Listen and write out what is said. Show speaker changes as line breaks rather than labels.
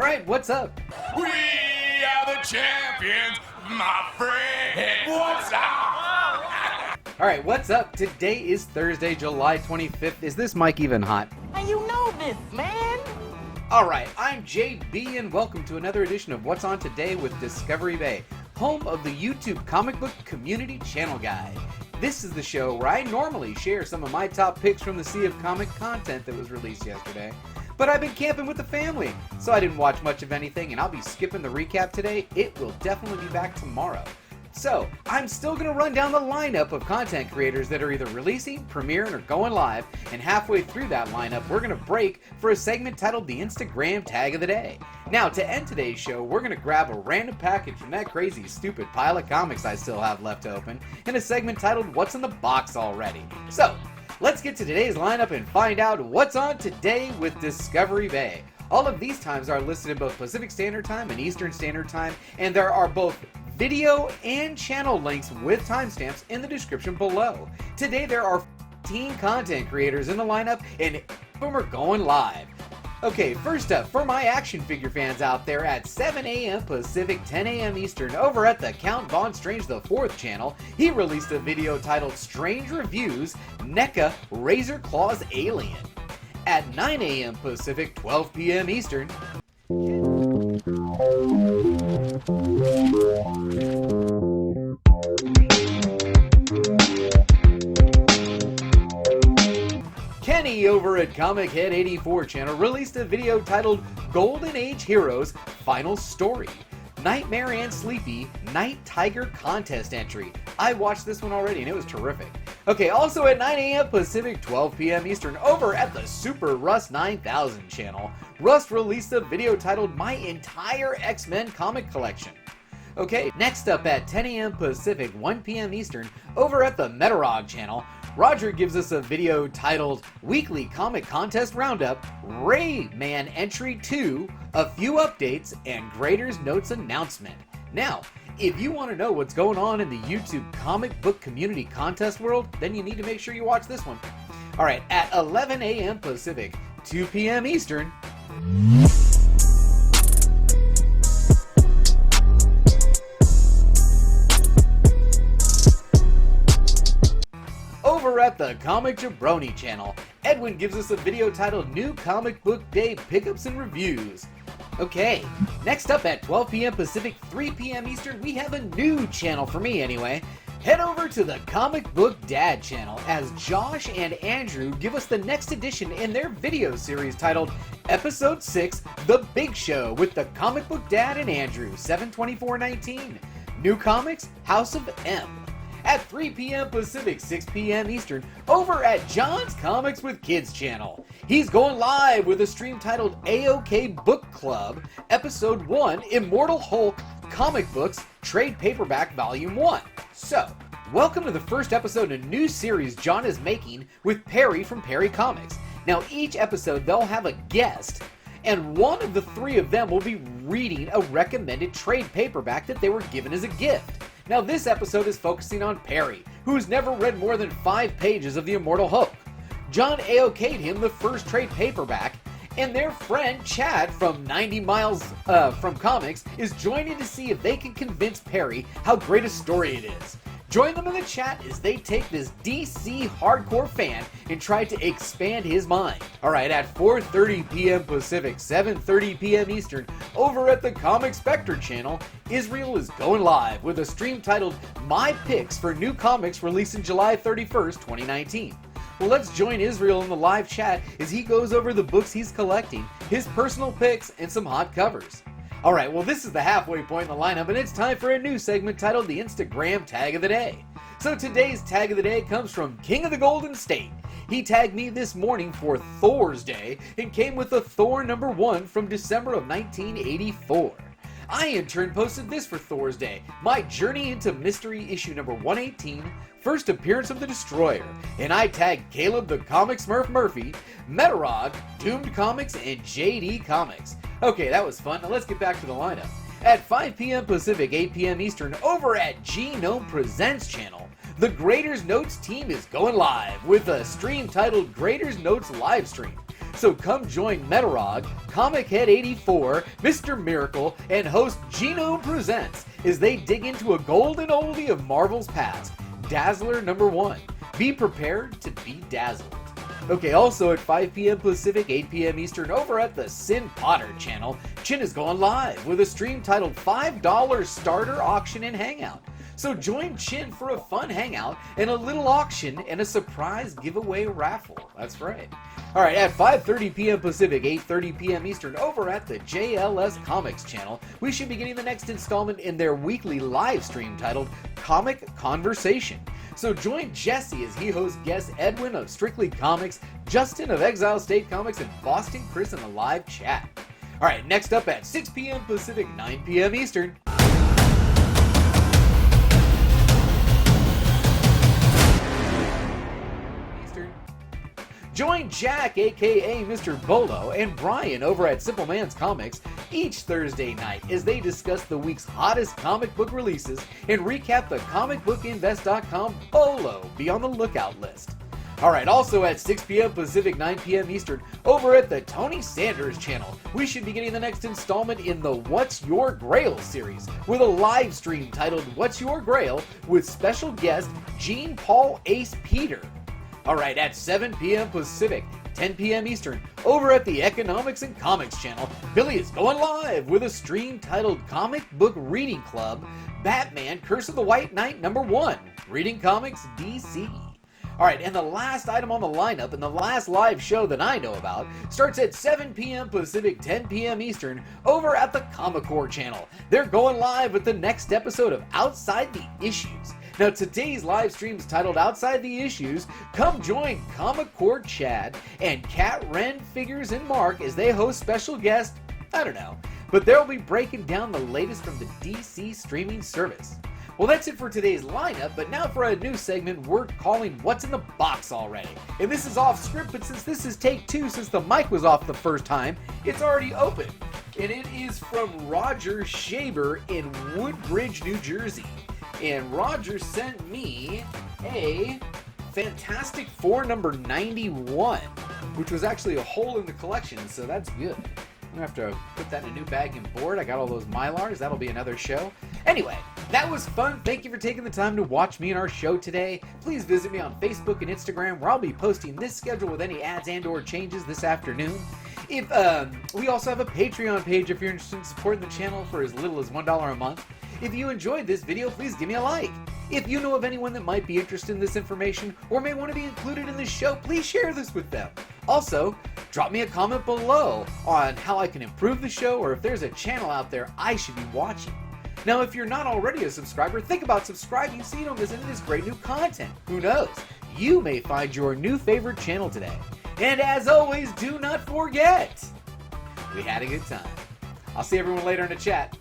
Alright, what's up?
We are the champions, my friend. What's up?
Alright, what's up? Today is Thursday, July 25th. Is this mic even hot?
And you know this, man.
Alright, I'm JB and welcome to another edition of What's On Today with Discovery Bay, home of the YouTube comic book community channel guide. This is the show where I normally share some of my top picks from the sea of comic content that was released yesterday. But I've been camping with the family, so I didn't watch much of anything and I'll be skipping the recap today. It will definitely be back tomorrow. So, I'm still going to run down the lineup of content creators that are either releasing, premiering, or going live, and halfway through that lineup, we're going to break for a segment titled the Instagram Tag of the Day. Now, to end today's show, we're going to grab a random package from that crazy, stupid pile of comics I still have left to open, in a segment titled What's in the Box Already. So, let's get to today's lineup and find out what's on today with Discovery Bay. All of these times are listed in both Pacific Standard Time and Eastern Standard Time, and there are both video and channel links with timestamps in the description below. Today there are 15 content creators in the lineup and 8 of them are going live. Okay, first up, for my action figure fans out there, at 7 a.m. Pacific, 10 a.m. Eastern, over at the Count Von Strange IV channel, he released a video titled Strange Reviews, Neca, Razor Claws Alien. At 9 a.m. Pacific, 12 p.m. Eastern, Kenny over at ComicHead 84 channel released a video titled Golden Age Heroes Final Story. Nightmare and Sleepy Night Tiger contest entry. I watched this one already and it was terrific. Okay, also at 9 a.m. Pacific, 12 p.m. Eastern, over at the SuperRus 9000 channel, Rust released a video titled My Entire X-Men Comic Collection. Okay, next up at 10 a.m. Pacific, 1 p.m. Eastern, over at the Metarog channel, Roger gives us a video titled Weekly Comic Contest Roundup, Rayman Entry 2, a few updates, and Graders Notes announcement. Now, if you want to know what's going on in the YouTube comic book community contest world, then you need to make sure you watch this one. Alright, at 11 a.m. Pacific, 2 p.m. Eastern, over at the Comic Jabroni channel, Edwin gives us a video titled New Comic Book Day Pickups and Reviews. Okay, next up at 12 p.m. Pacific, 3 p.m. Eastern, we have a new channel for me anyway. Head over to the Comic Book Dad channel as Josh and Andrew give us the next edition in their video series titled Episode 6, The Big Show with the Comic Book Dad and Andrew, 7/24/19. New Comics, House of M. At 3 p.m. Pacific, 6 p.m. Eastern, over at John's Comics with Kids channel. He's going live with a stream titled A-OK Book Club, Episode 1, Immortal Hulk Comic Books, Trade Paperback Volume 1. So, welcome to the first episode in a new series John is making with Perry from Perry Comics. Now, each episode they'll have a guest, and one of the three of them will be reading a recommended trade paperback that they were given as a gift. Now this episode is focusing on Perry, who's never read more than 5 pages of the Immortal Hulk. John AOK'd him the first trade paperback, and their friend Chad from 90 Miles from Comics is joining to see if they can convince Perry how great a story it is. Join them in the chat as they take this DC hardcore fan and try to expand his mind. Alright, at 4:30 p.m. Pacific, 7:30 p.m. Eastern, over at the Comic Spectre channel, Israel is going live with a stream titled My Picks for New Comics releasing July 31st, 2019. Well, let's join Israel in the live chat as he goes over the books he's collecting, his personal picks, and some hot covers. Alright, well this is the halfway point in the lineup and it's time for a new segment titled the Instagram Tag of the Day. So today's Tag of the Day comes from King of the Golden State. He tagged me this morning for Thor's Day and came with a Thor #1 from December of 1984. I in turn posted this for Thor's Day, my Journey into Mystery issue number 118, first appearance of the Destroyer, and I tagged Caleb the Comic Smurf Murphy, Metarog, Doomed Comics, and JD Comics. Okay, that was fun. Now let's get back to the lineup. At 5 p.m. Pacific, 8 p.m. Eastern, over at Genome Presents channel, the Graders Notes team is going live with a stream titled Graders Notes Livestream. So come join Metarog, ComicHead84, Mr. Miracle, and host Gino Presents as they dig into a golden oldie of Marvel's past, Dazzler #1. Be prepared to be dazzled. Okay, also at 5 p.m. Pacific, 8 p.m. Eastern, over at the Sin Potter channel, Chin is going live with a stream titled $5 Starter Auction and Hangout. So join Chin for a fun hangout and a little auction and a surprise giveaway raffle. That's right. All right, at 5:30 p.m. Pacific, 8:30 p.m. Eastern, over at the JLS Comics channel, we should be getting the next installment in their weekly live stream titled Comic Conversation. So join Jesse as he hosts guests Edwin of Strictly Comics, Justin of Exile State Comics, and Boston Chris in the live chat. All right, next up at 6 p.m. Pacific, 9 p.m. Eastern. Join Jack, aka Mr. Bolo, and Brian over at Simple Man's Comics each Thursday night as they discuss the week's hottest comic book releases and recap the comicbookinvest.com Bolo Be on the Lookout list. Alright, also at 6 p.m. Pacific, 9 p.m. Eastern, over at the Tony Sanders channel, we should be getting the next installment in the What's Your Grail series, with a live stream titled What's Your Grail with special guest GenePaulAcePeter. Alright, at 7 p.m. Pacific, 10 p.m. Eastern, over at the Economics and Comics channel, Billy is going live with a stream titled Comic Book Reading Club, Batman Curse of the White Knight #1, Reading Comics DC. Alright, and the last item on the lineup and the last live show that I know about starts at 7 p.m. Pacific, 10 p.m. Eastern, over at the Comic channel. They're going live with the next episode of Outside the Issues. Now, today's live stream is titled Outside the Issues. Come join Comic Court Chad and Cat, Ren, Figures, and Mark as they host special guest, I don't know, but they'll be breaking down the latest from the DC streaming service. Well, that's it for today's lineup, but now for a new segment we're calling What's in the Box Already. And this is off script, but since this is take 2, since the mic was off the first time, it's already open. And it is from Roger Shaber in Woodbridge, New Jersey. And Roger sent me a Fantastic Four number 91, which was actually a hole in the collection, so that's good. I'm gonna have to put that in a new bag and board. I got all those Mylars, that'll be another show. Anyway, that was fun. Thank you for taking the time to watch me and our show today. Please visit me on Facebook and Instagram, where I'll be posting this schedule with any ads and or changes this afternoon. We also have a Patreon page if you're interested in supporting the channel for as little as $1 a month. If you enjoyed this video, please give me a like. If you know of anyone that might be interested in this information or may want to be included in this show, please share this with them. Also, drop me a comment below on how I can improve the show or if there's a channel out there I should be watching. Now, if you're not already a subscriber, think about subscribing so you don't miss any of this great new content. Who knows? You may find your new favorite channel today. And as always, do not forget, we had a good time. I'll see everyone later in the chat.